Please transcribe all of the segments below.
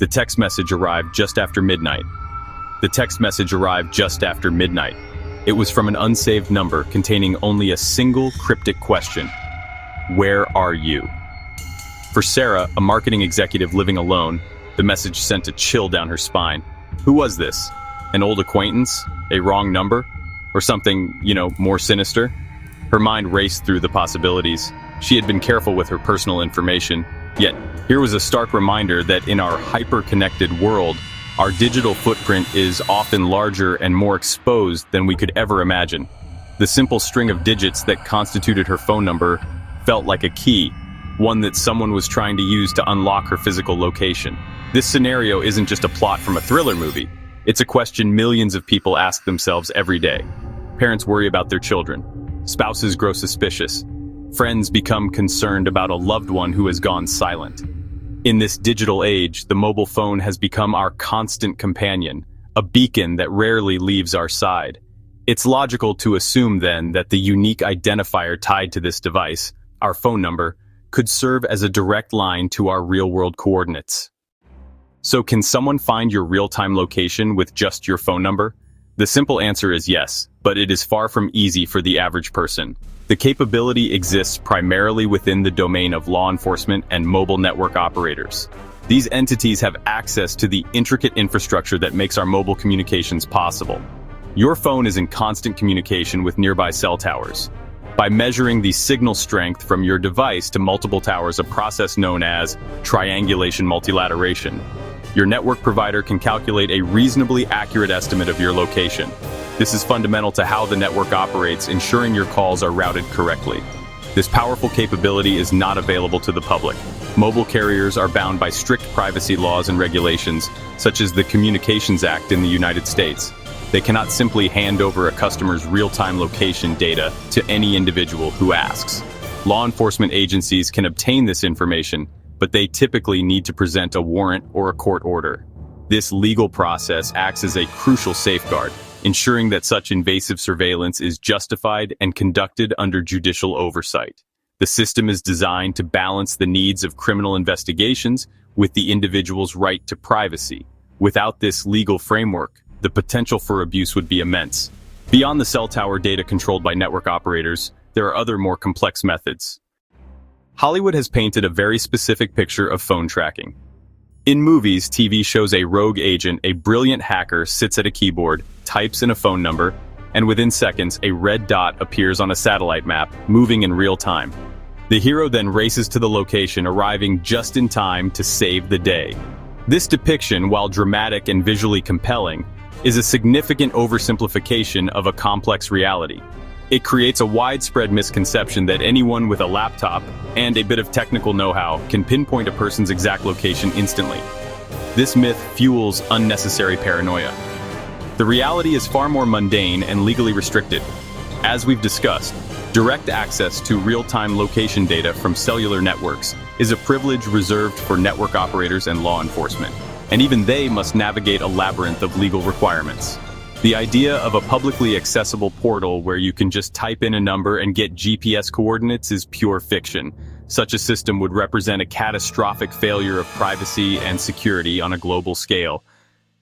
The text message arrived just after midnight. The text message arrived just after midnight. It was from an unsaved number containing only a single cryptic question. Where are you? For Sarah, a marketing executive living alone, the message sent a chill down her spine. Who was this? An old acquaintance? A wrong number? Or something, more sinister? Her mind raced through the possibilities. She had been careful with her personal information, yet here was a stark reminder that in our hyper-connected world, our digital footprint is often larger and more exposed than we could ever imagine. The simple string of digits that constituted her phone number felt like a key, one that someone was trying to use to unlock her physical location. This scenario isn't just a plot from a thriller movie. It's a question millions of people ask themselves every day. Parents worry about their children. Spouses grow suspicious. Friends become concerned about a loved one who has gone silent. In this digital age, the mobile phone has become our constant companion, a beacon that rarely leaves our side. It's logical to assume then that the unique identifier tied to this device, our phone number, could serve as a direct line to our real-world coordinates. So can someone find your real-time location with just your phone number? The simple answer is yes, but it is far from easy for the average person. The capability exists primarily within the domain of law enforcement and mobile network operators. These entities have access to the intricate infrastructure that makes our mobile communications possible. Your phone is in constant communication with nearby cell towers. By measuring the signal strength from your device to multiple towers, a process known as triangulation multilateration, your network provider can calculate a reasonably accurate estimate of your location. This is fundamental to how the network operates, ensuring your calls are routed correctly. This powerful capability is not available to the public. Mobile carriers are bound by strict privacy laws and regulations, such as the Communications Act in the United States. They cannot simply hand over a customer's real-time location data to any individual who asks. Law enforcement agencies can obtain this information, but they typically need to present a warrant or a court order. This legal process acts as a crucial safeguard, ensuring that such invasive surveillance is justified and conducted under judicial oversight. The system is designed to balance the needs of criminal investigations with the individual's right to privacy. Without this legal framework, the potential for abuse would be immense. Beyond the cell tower data controlled by network operators, there are other more complex methods. Hollywood has painted a very specific picture of phone tracking. In movies, TV shows a rogue agent, a brilliant hacker, sits at a keyboard, types in a phone number, and within seconds, a red dot appears on a satellite map, moving in real time. The hero then races to the location, arriving just in time to save the day. This depiction, while dramatic and visually compelling, is a significant oversimplification of a complex reality. It creates a widespread misconception that anyone with a laptop and a bit of technical know-how can pinpoint a person's exact location instantly. This myth fuels unnecessary paranoia. The reality is far more mundane and legally restricted. As we've discussed, direct access to real-time location data from cellular networks is a privilege reserved for network operators and law enforcement, and even they must navigate a labyrinth of legal requirements. The idea of a publicly accessible portal where you can just type in a number and get GPS coordinates is pure fiction. Such a system would represent a catastrophic failure of privacy and security on a global scale.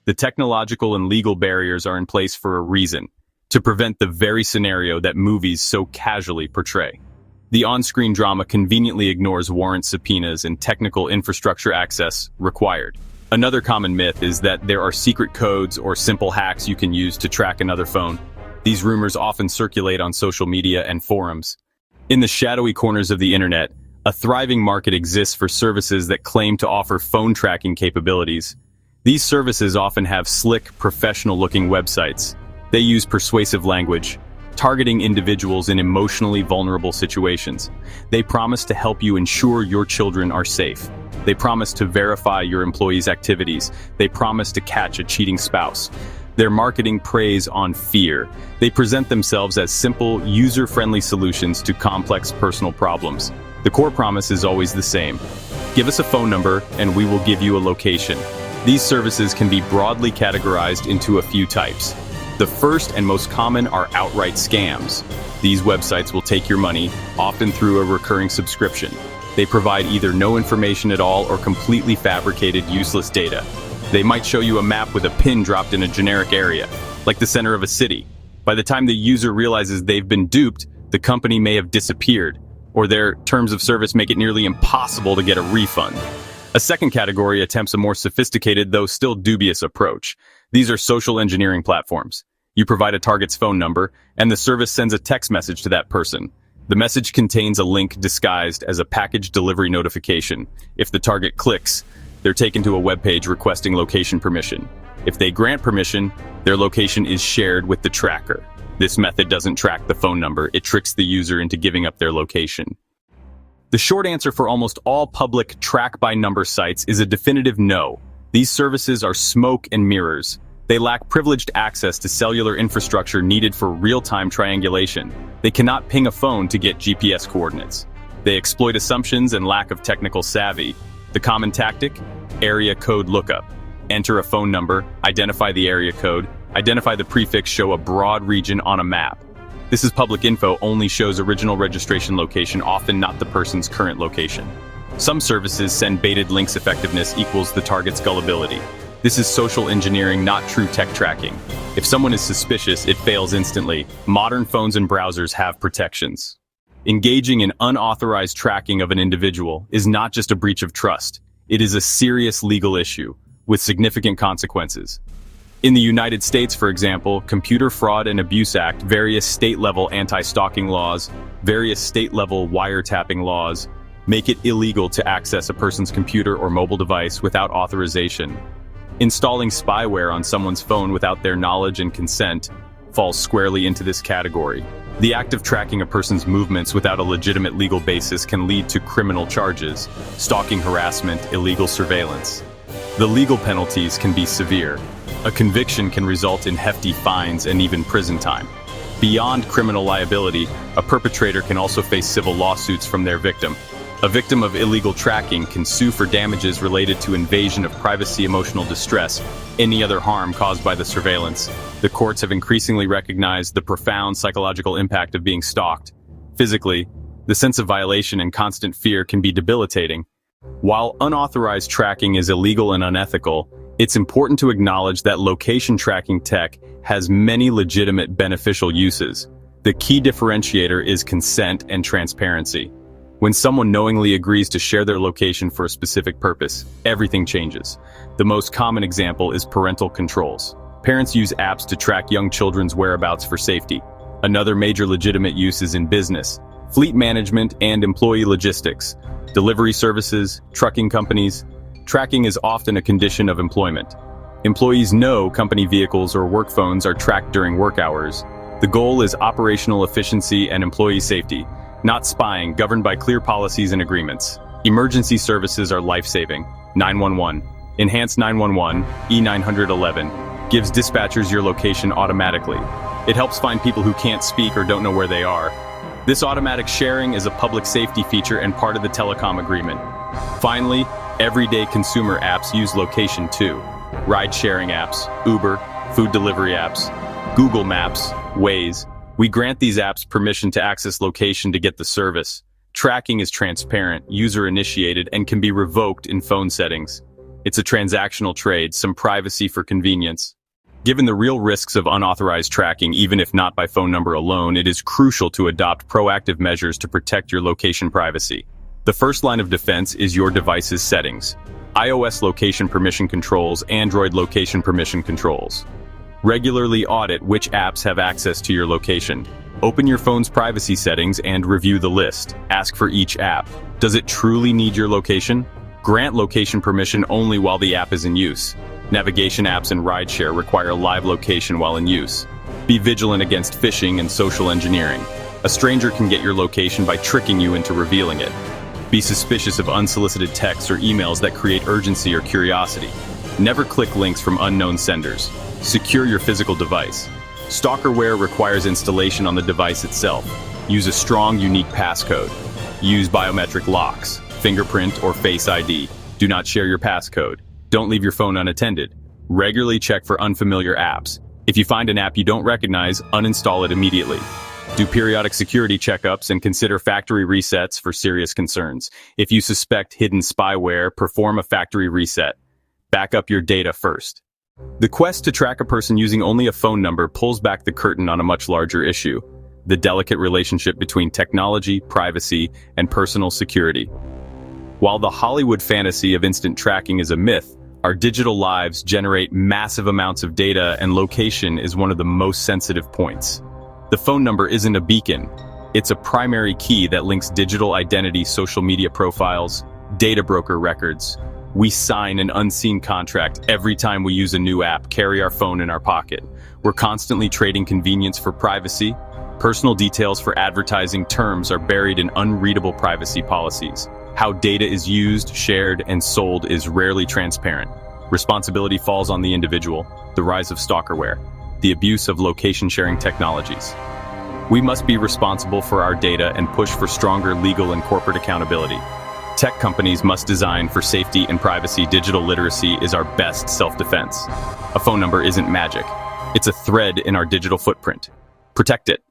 The technological and legal barriers are in place for a reason, to prevent the very scenario that movies so casually portray. The on-screen drama conveniently ignores warrant subpoenas and technical infrastructure access required. Another common myth is that there are secret codes or simple hacks you can use to track another phone. These rumors often circulate on social media and forums. In the shadowy corners of the internet, a thriving market exists for services that claim to offer phone tracking capabilities. These services often have slick, professional-looking websites. They use persuasive language, targeting individuals in emotionally vulnerable situations. They promise to help you ensure your children are safe. They promise to verify your employees' activities. They promise to catch a cheating spouse. Their marketing preys on fear. They present themselves as simple, user-friendly solutions to complex personal problems. The core promise is always the same. Give us a phone number and we will give you a location. These services can be broadly categorized into a few types. The first and most common are outright scams. These websites will take your money, often through a recurring subscription. They provide either no information at all or completely fabricated, useless data. They might show you a map with a pin dropped in a generic area, like the center of a city. By the time the user realizes they've been duped, the company may have disappeared, or their terms of service make it nearly impossible to get a refund. A second category attempts a more sophisticated, though still dubious approach. These are social engineering platforms. You provide a target's phone number, and the service sends a text message to that person. The message contains a link disguised as a package delivery notification. If the target clicks, they're taken to a web page requesting location permission. If they grant permission, their location is shared with the tracker. This method doesn't track the phone number, it tricks the user into giving up their location. The short answer for almost all public track-by-number sites is a definitive no. These services are smoke and mirrors. They lack privileged access to cellular infrastructure needed for real-time triangulation. They cannot ping a phone to get GPS coordinates. They exploit assumptions and lack of technical savvy. The common tactic? Area code lookup. Enter a phone number, identify the area code, identify the prefix, show a broad region on a map. This is public info, only shows original registration location, often not the person's current location. Some services send baited links. Effectiveness equals the target's gullibility. This is social engineering, not true tech tracking. If someone is suspicious, it fails instantly. Modern phones and browsers have protections. Engaging in unauthorized tracking of an individual is not just a breach of trust. It is a serious legal issue with significant consequences. In the United States, for example, Computer Fraud and Abuse Act, various state-level anti-stalking laws, various state-level wiretapping laws make it illegal to access a person's computer or mobile device without authorization. Installing spyware on someone's phone without their knowledge and consent falls squarely into this category. The act of tracking a person's movements without a legitimate legal basis can lead to criminal charges, stalking harassment, illegal surveillance. The legal penalties can be severe. A conviction can result in hefty fines and even prison time. Beyond criminal liability, a perpetrator can also face civil lawsuits from their victim. A victim of illegal tracking can sue for damages related to invasion of privacy, emotional distress, any other harm caused by the surveillance. The courts have increasingly recognized the profound psychological impact of being stalked. Physically, the sense of violation and constant fear can be debilitating. While unauthorized tracking is illegal and unethical, it's important to acknowledge that location tracking tech has many legitimate beneficial uses. The key differentiator is consent and transparency. When someone knowingly agrees to share their location for a specific purpose, everything changes. The most common example is parental controls. Parents use apps to track young children's whereabouts for safety. Another major legitimate use is in business, fleet management, and employee logistics. Delivery services, trucking companies. Tracking is often a condition of employment. Employees know company vehicles or work phones are tracked during work hours. The goal is operational efficiency and employee safety, not spying, governed by clear policies and agreements. Emergency services are life-saving. 911. Enhanced 911, E911, gives dispatchers your location automatically. It helps find people who can't speak or don't know where they are. This automatic sharing is a public safety feature and part of the telecom agreement. Finally, everyday consumer apps use location too. Ride-sharing apps, Uber, food delivery apps, Google Maps, Waze. We grant these apps permission to access location to get the service. Tracking is transparent, user-initiated, and can be revoked in phone settings. It's a transactional trade, some privacy for convenience. Given the real risks of unauthorized tracking, even if not by phone number alone, it is crucial to adopt proactive measures to protect your location privacy. The first line of defense is your device's settings. iOS location permission controls, Android location permission controls. Regularly audit which apps have access to your location. Open your phone's privacy settings and review the list. Ask for each app. Does it truly need your location? Grant location permission only while the app is in use. Navigation apps and rideshare require live location while in use. Be vigilant against phishing and social engineering. A stranger can get your location by tricking you into revealing it. Be suspicious of unsolicited texts or emails that create urgency or curiosity. Never click links from unknown senders. Secure your physical device. Stalkerware requires installation on the device itself. Use a strong, unique passcode. Use biometric locks, fingerprint, or Face ID. Do not share your passcode. Don't leave your phone unattended. Regularly check for unfamiliar apps. If you find an app you don't recognize, uninstall it immediately. Do periodic security checkups and consider factory resets for serious concerns. If you suspect hidden spyware, perform a factory reset. Back up your data first. The quest to track a person using only a phone number pulls back the curtain on a much larger issue: the delicate relationship between technology, privacy, and personal security. While the Hollywood fantasy of instant tracking is a myth, our digital lives generate massive amounts of data, and location is one of the most sensitive points. The phone number isn't a beacon. It's a primary key that links digital identity, social media profiles, data broker records. We sign an unseen contract every time we use a new app, carry our phone in our pocket. We're constantly trading convenience for privacy. Personal details for advertising terms are buried in unreadable privacy policies. How data is used, shared, and sold is rarely transparent. Responsibility falls on the individual. The rise of stalkerware, the abuse of location-sharing technologies. We must be responsible for our data and push for stronger legal and corporate accountability. Tech companies must design for safety and privacy. Digital literacy is our best self-defense. A phone number isn't magic. It's a thread in our digital footprint. Protect it.